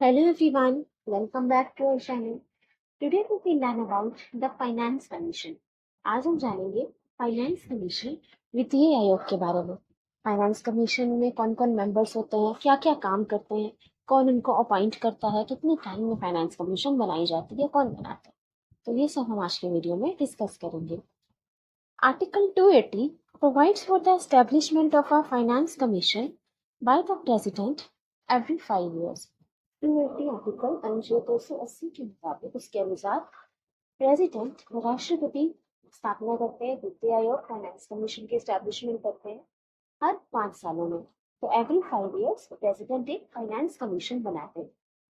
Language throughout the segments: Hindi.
Hello everyone, welcome back to our channel. Today we will learn about the Finance Commission. आज हम जानेंगे फाइनेंस कमीशन वित्तीय आयोग के बारे में। फाइनेंस कमीशन में कौन कौन मेंबर्स होते हैं, क्या क्या काम करते हैं, कौन उनको अपॉइंट करता है, कितने टाइम में फाइनेंस कमीशन बनाई जाती है, कौन बनाता है, तो ये सब हम आज के वीडियो में डिस्कस करेंगे। Article 280 provides for the establishment of a finance commission by the president every 5 years. 280 article अनुच्छेद 280 के मुताबिक उसके अनुसार प्रेसिडेंट राष्ट्रपति स्थापना करते हैं, वित्तीय आयोग फाइनेंस कमीशन की एस्टेब्लिशमेंट करते हैं हर 5 सालों में। तो एवरी 5 इयर्स प्रेसिडेंट एक फाइनेंस कमीशन बनाते हैं।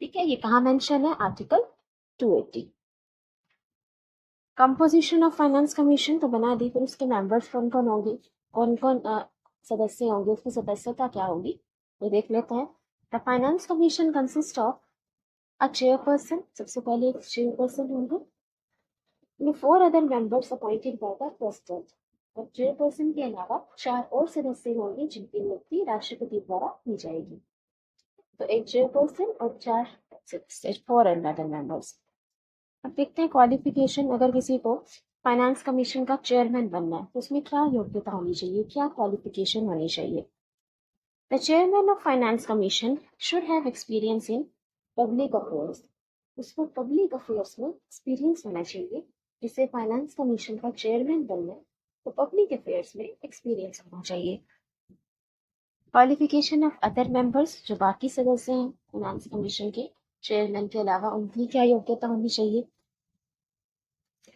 ठीक है, ये कहाँ मेंशन है? Article 280। Composition of finance commission तो बना दी, फिर उसके मेंबर्स कौन कौन होंगे, कौन कौन सदस्य होंगे, उसकी सदस्यता क्या होगी, ये देख लेते हैं। The finance commission consist of a chairperson, सबसे पहले एक चेयरपर्सन होंगे, 4 other members appointed by the president. और चेयरपर्सन के अलावा 4 और सदस्य होंगे जिनकी नियुक्ति राष्ट्रपति द्वारा की जाएगी। तो एक चेयरपर्सन और 4 सदस्य, 4 अदर मेंबर्स। अब देखते हैं क्वालिफिकेशन। अगर किसी को फाइनेंस कमीशन का चेयरमैन बनना है तो उसमें क्या योग्यता होनी चाहिए, क्या क्वालिफिकेशन होनी चाहिए। The chairman of finance commission should have experience in public affairs. उसको पब्लिक अफेयर्स में एक्सपीरियंस होना चाहिए। जिसे फाइनेंस कमीशन का चेयरमैन बनना है तो पब्लिक अफेयर्स में एक्सपीरियंस होना चाहिए। क्वालिफिकेशन ऑफ अदर मेंबर्स, जो बाकी सदस्य हैं फाइनेंस कमीशन के चेयरमैन के अलावा, उनकी क्या योग्यता होनी चाहिए।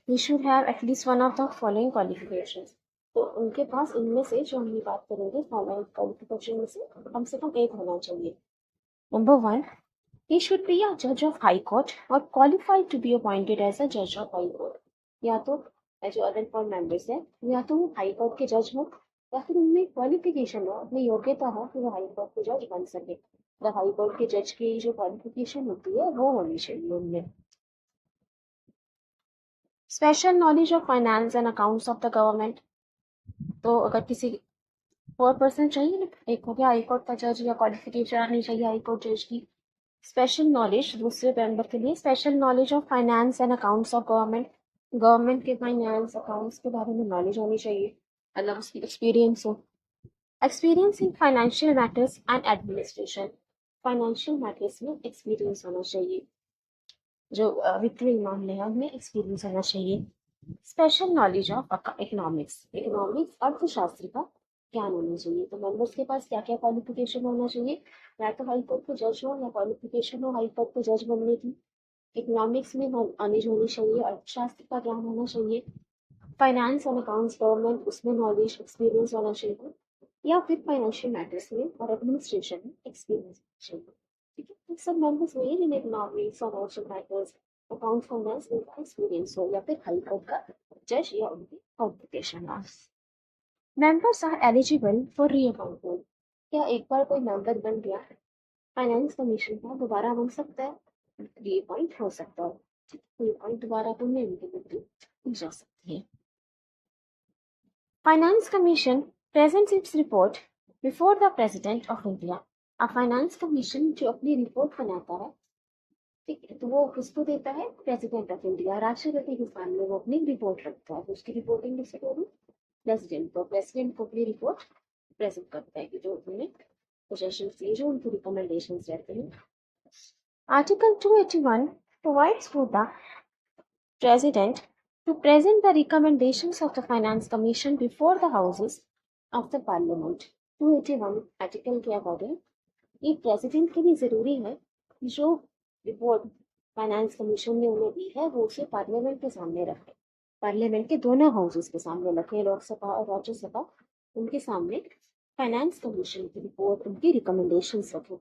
We should have at least one of the following qualifications. तो उनके पास इनमें से जो हम बात करेंगे फॉलोइंग क्वालिफिकेशन में से कम एक होना चाहिए। Number 1, he should be a judge of high court or qualified to be appointed as a judge of high court. या तो जो अदर 4 मेंबर्स हैं, या तो वो हाई कोर्ट के जज हो, या फिर उनमें क्वालिफिकेशन हो, अपनी योग्यता हो कि वो हाई कोर्ट के जज बन सके। तो हाई कोर्ट के जज की जो क्वालिफिकेशन होती है वो होनी चाहिए उनमें। Special knowledge of finance and accounts of the government. तो अगर किसी 4% चाहिए ना, एक हो गया हाई कोर्ट का जज, या क्वालिफिकेशन आनी चाहिए हाई कोर्ट जज की। स्पेशल नॉलेज दूसरे मेंबर के लिए, special knowledge of finance and accounts of government. Government के फाइनेंस अकाउंट्स के बारे में नॉलेज होनी चाहिए, मतलब उसकी एक्सपीरियंस हो। Experience in financial matters and administration. Financial matters में एक्सपीरियंस होना चाहिए, जो वित्तीय मामले हैं उनमें एक्सपीरियंस होना चाहिए। Special knowledge of economics, economics अर्थशास्त्र का ज्ञान होना चाहिए। तो मेंबर्स के पास क्या क्या क्वालिफिकेशन होना चाहिए, या तो हाई कोर्ट के जज हो, या क्वालिफिकेशन हो हाई कोर्ट के जज बनने की। इकोनॉमिक्स में नॉलेज होनी चाहिए, अर्थशास्त्र का ज्ञान होना चाहिए। फाइनेंस एंड अकाउंट्स गवर्नमेंट, उसमें नॉलेज एक्सपीरियंस होना चाहिए, या फिर फाइनेंशियल मैटर्स में और एडमिनिस्ट्रेशन में एक्सपीरियंस होना चाहिए। ठीक है, तो सब मेंबर्स में in economics, financial matters, account finance, इनका एक्सपीरियंस हो, या फिर हाई कोर्ट का जज या उनकी क्वालिफिकेशन हो। Members are eligible for reappointment. क्या एक बार कोई मेंबर बन गया फाइनेंस कमीशन का, दोबारा बन सकता है, रीअपॉइंट हो सकता है। रीअपॉइंट दोबारा बनने की बिल्कुल की जा सकती है। Finance commission presents its report before the president of India. Finance commission जो अपनी रिपोर्ट बनाता है, ठीक है, तो वो किसको देता है? प्रेसिडेंट ऑफ इंडिया, राष्ट्रपति के सामने वो अपनी रिपोर्ट रखता है। तो उसकी रिपोर्टिंग किसको होगी? प्रेसिडेंट को। प्रेसिडेंट को अपनी रिपोर्ट प्रेजेंट करता है कि जो उन्होंने सजेशन दिए, जो उनकी रिकमेंडेशन रहते हैं। Article 281 provides for the president to present the recommendations of the finance commission before the houses of the parliament. 281 article के अकॉर्डिंग ये प्रेसिडेंट के लिए जरूरी है कि जो रिपोर्ट फाइनेंस कमीशन ने उन्हें दी है वो उसे पार्लियामेंट के सामने रखे, पार्लियामेंट के दोनों हाउसेस के सामने रखे, लोकसभा और राज्यसभा, उनके सामने फाइनेंस कमीशन की रिपोर्ट, उनकी रिकमेंडेशंस रखे।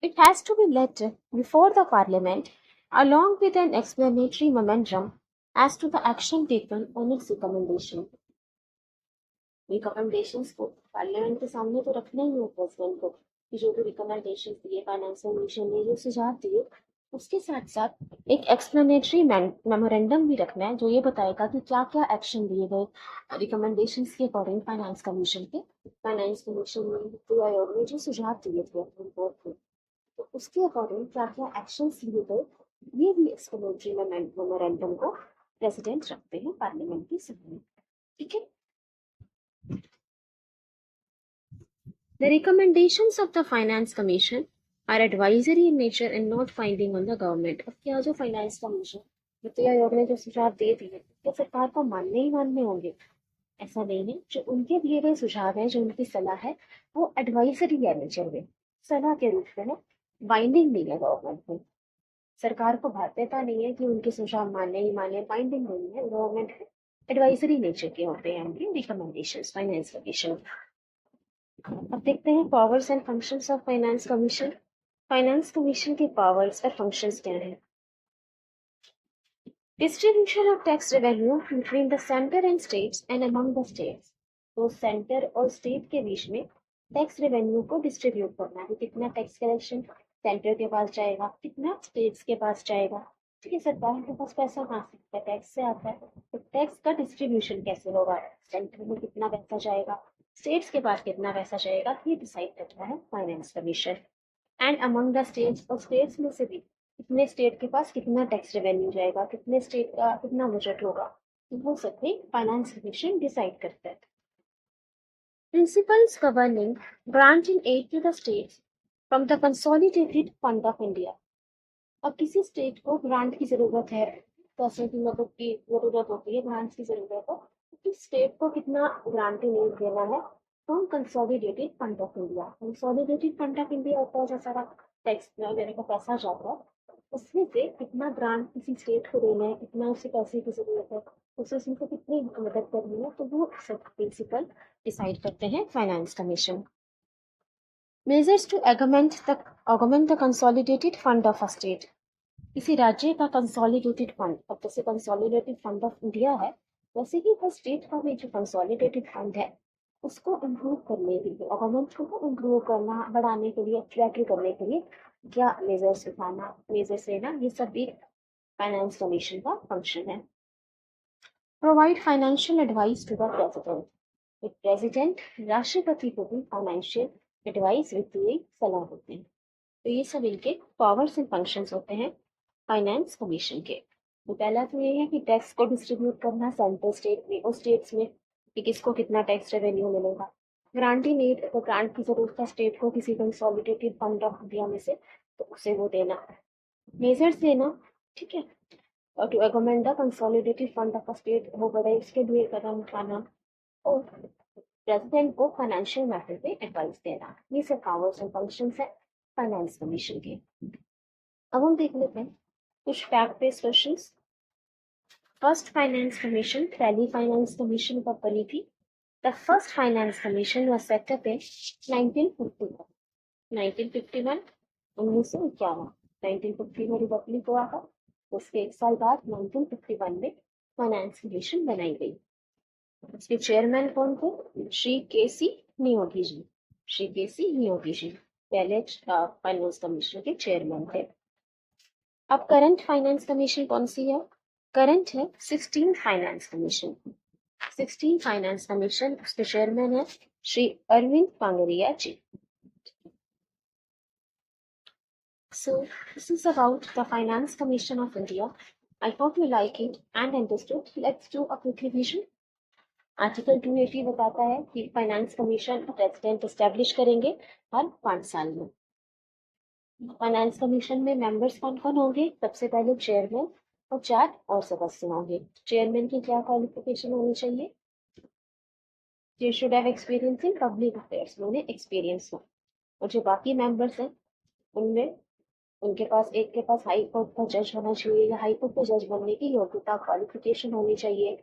It has to be led before the parliament along with an explanatory memorandum as to the action taken on its recommendation. Recommendations को पार्लियामेंट के सामने तो रखना ही है प्रेसिडेंट को, कि जो भी रिकमेंडेशन दिए फाइनेंस कमीशन ने, जो सुझाव दिए, उसके साथ साथ एक एक्सप्लेनेटरी मेमोरेंडम भी रखना है जो ये बताएगा कि क्या क्या एक्शन दिए गए रिकमेंडेशंस के अकॉर्डिंग फाइनेंस कमीशन ने वित्तीय आयोग ने जो सुझाव दिए थे रिपोर्ट को, उसके अकॉर्डिंग क्या क्या एक्शंस लिए गए, ये भी एक्सप्लेनेटरी मेमोरेंडम को प्रेसिडेंट रखते हैं पार्लियामेंट की सामने। ठीक है। The recommendations of the Finance Commission are advisory in nature and not binding on the government. अब क्या जो फाइनेंस कमीशन वित्त आयोग ने जो सुझाव दे दिए तो सरकार को मानने ही मानने होंगे, ऐसा नहीं है। जो उनके दिए गए सुझाव है, जो उनकी सलाह है, वो एडवाइजरी है नेचर में, सलाह के रूप में है, बाइंडिंग नहीं है गवर्नमेंट में। सरकार को बाध्यता नहीं है कि उनके सुझाव माने ही माने, बाइंडिंग नहीं है गवर्नमेंट है, एडवाइजरी नेचर के होते हैं उनके रिकमेंडेशंस फाइनेंस कमीशन। अब देखते हैं powers and functions of finance commission. Finance commission के पावर्स और फंक्शंस क्या हैं? Distribution of tax revenue between the centre and states and among the states. तो सेंटर और स्टेट के बीच में टैक्स रेवेन्यू को डिस्ट्रीब्यूट करना है, कितना टैक्स कलेक्शन सेंटर के पास जाएगा, कितना स्टेट्स के पास जाएगा। ठीक है, सरकार के पास पैसा कहाँ से, टैक्स से आता है, तो टैक्स का डिस्ट्रीब्यूशन कैसे होगा, सेंटर में कितना पैसा जाएगा, स्टेट्स के पास कितना पैसा जाएगा, ये डिसाइड करता है finance commission. And among the states, और स्टेट्स में से भी कितने स्टेट के पास कितना टैक्स रेवेन्यू जाएगा, कितने स्टेट का कितना बजट होगा, तो वो सब भी फाइनेंस कमीशन डिसाइड करता है। Principles governing granting aid to the states from the consolidated fund of India. अब किसी स्टेट को ग्रांट की जरूरत है, पैसे की मदद की जरूरत होती है, ग्रांट की जरूरत है, तो स्टेट को कितना ग्रांटिंग एड देना है, from consolidated fund of India. Consolidated fund of India होता है जो सारा टैक्स वगैरह का पैसा जाता है, उसमें से कितना ग्रांट किसी स्टेट को देना है, कितना उसे पैसे की जरूरत है, उसे उनको कितनी मदद करनी है, तो वो सब प्रिंसिपल डिसाइड करते हैं finance commission. Measures to augment the consolidated fund of a state। किसी राज्य का कंसोलिडेटेड फंड, अब जैसे कंसोलिडेटेड फंड ऑफ इंडिया है, वैसे ही हर स्टेट का भी जो कंसोलिडेटेड फंड है उसको इम्प्रूव करने के लिए, गवर्नमेंट को इम्प्रूव करना, बढ़ाने के लिए, बेटर करने के लिए क्या मेजर्स उठाना, मेजर्स लेना, ये सब भी फाइनेंस कमीशन का फंक्शन है। Provide financial advice to the president. President राष्ट्रपति को भी फाइनेंशियल एडवाइस, वित्तीय सलाह होते हैं। तो ये सब इनके पावर्स एंड फंक्शंस होते हैं फाइनेंस कमीशन के। तो पहला तो ये है कि टैक्स को डिस्ट्रीब्यूट करना सेंट्रल स्टेट में और स्टेट्स में, कि किसको कितना टैक्स रेवेन्यू मिलेगा। ग्रांटिंग एड, तो ग्रांट की जरूरत है स्टेट को किसी कंसोलिडेटेड फंड ऑफ इंडिया में से, तो उसे वो देना, मेजर्स लेना। ठीक है, और to augment the consolidated fund of a state, वो बड़े उसके लिए कदम उठाना, और प्रेसिडेंट को फाइनेंशियल मैटर पे एडवाइस देना। ये सब पावर्स एंड फंक्शंस है फाइनेंस कमीशन के। अब हम देख लेते हैं कुछ fact based questions. First finance commission, पहली फाइनेंस कमीशन कब बनी थी? The first finance commission was set up in 1951। 1951, 1951, 1950 में रिपब्लिक हुआ था, उसके एक साल बाद 1951 में फाइनेंस कमीशन बनाई गई। इसके चेयरमैन कौन थे? श्री के.सी. नियोगी जी। श्री के.सी. नियोगी जी पहले फाइनेंस कमीशन के चेयरमैन थे। अब करंट फाइनेंस कमीशन कौन सी है? करंट है 16 फाइनेंस कमीशन। 16 फाइनेंस कमीशन, उसके चेयरमैन है श्री अरविंद पांगरिया जी। So this is about the Finance Commission of India. I hope you like it and understood. Let's do a quick revision. Article 280 बताता है कि फाइनेंस कमीशन प्रेसिडेंट एस्टेब्लिश करेंगे हर 5 साल में। फाइनेंस कमीशन में मेंबर्स कौन कौन होंगे? सबसे पहले चेयरमैन और 4 और सदस्य होंगे। चेयरमैन की क्या क्वालिफिकेशन होनी चाहिए? They should have experience in public affairs, उन्हें एक्सपीरियंस हो। और जो बाकी मेंबर्स हैं उनमें उनके पास, एक के पास हाई कोर्ट का जज होना चाहिए या हाई कोर्ट के जज बनने की योग्यता, क्वालिफिकेशन होनी चाहिए,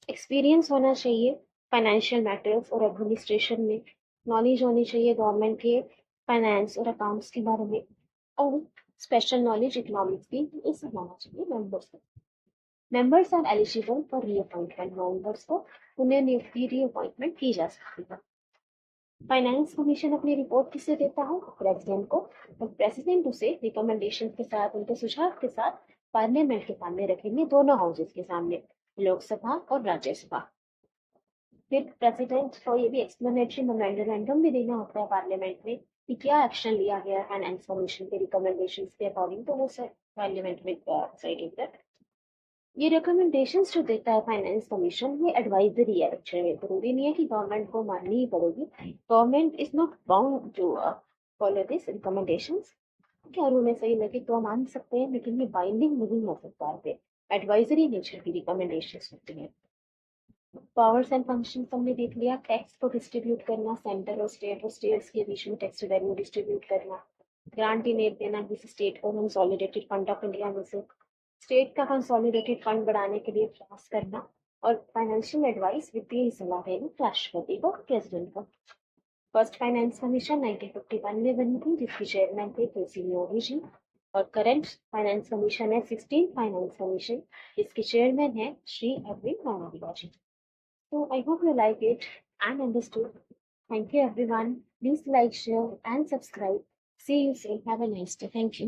एक्सपीरियंस होना चाहिए फाइनेंशियल मैटर्स और एडमिनिस्ट्रेशन में, नॉलेज होनी चाहिए गवर्नमेंट के फाइनेंस और अकाउंट्स के बारे में, और स्पेशल नॉलेज इकोनॉमिक्स की, ये सब होना चाहिए मेंबर्स को। Members are eligible for reappointment, members को पुनः नियुक्ति रीअपॉइंटमेंट की जा सकती है। फाइनेंस कमीशन अपनी रिपोर्ट किसे देता है? प्रेसिडेंट को, और प्रेसिडेंट उसे रिकमेंडेशन के साथ, उनके सुझाव के साथ पार्लियामेंट के सामने रखेंगे, दोनों हाउसेस के सामने, लोकसभा और राज्यसभा। फिर प्रेसिडेंट को ये भी एक्सप्लेनेटरी मेमोरेंडम भी देना होता है पार्लियामेंट में कि क्या एक्शन लिया गया है फाइनेंस कमीशन के रिकमेंडेशंस के अकॉर्डिंग, तो वो सर पार्लियामेंट में डिसाइड होता है। ये रिकमेंडेशंस जो देता है फाइनेंस कमीशन, ये एडवाइजरी है एक्चुअली में, जरूरी नहीं है कि गवर्नमेंट को माननी ही पड़ेगी। Government is not bound to follow this recommendations. क्या रूल में सही लगे तो मान सकते हैं, लेकिन ये बाइंडिंग नहीं हो सकता है। एडवाइजरी नेचर की रिकमेंडेशंस होती है। पावर्स एंड फंक्शंस हमने देख लिया। टैक्स को डिस्ट्रीब्यूट करना, सेंटर और स्टेट्स के बीच में टैक्स रेवेन्यू डिस्ट्रीब्यूट करना, ग्रांट इन एड देना किसी स्टेट को कंसोलिडेटेड फंड ऑफ इंडिया में से, स्टेट का कंसोलिडेटेड फंड बढ़ाने के लिए प्रयास करना, और फाइनेंशियल एडवाइस वित्तीय सलाह देना राष्ट्रपति को, प्रेसिडेंट को। फर्स्ट फाइनेंस कमीशन 1951 में बनी थी, जिसके चेयरमैन थे केसी मोदी जी। और करंट फाइनेंस कमीशन है 16 फाइनेंस कमीशन, इसके चेयरमैन है श्री अरविंद मालविया जी। So I hope you like it and understood. Thank you everyone. Please like, share and subscribe. See you soon. Have a nice day. Thank you.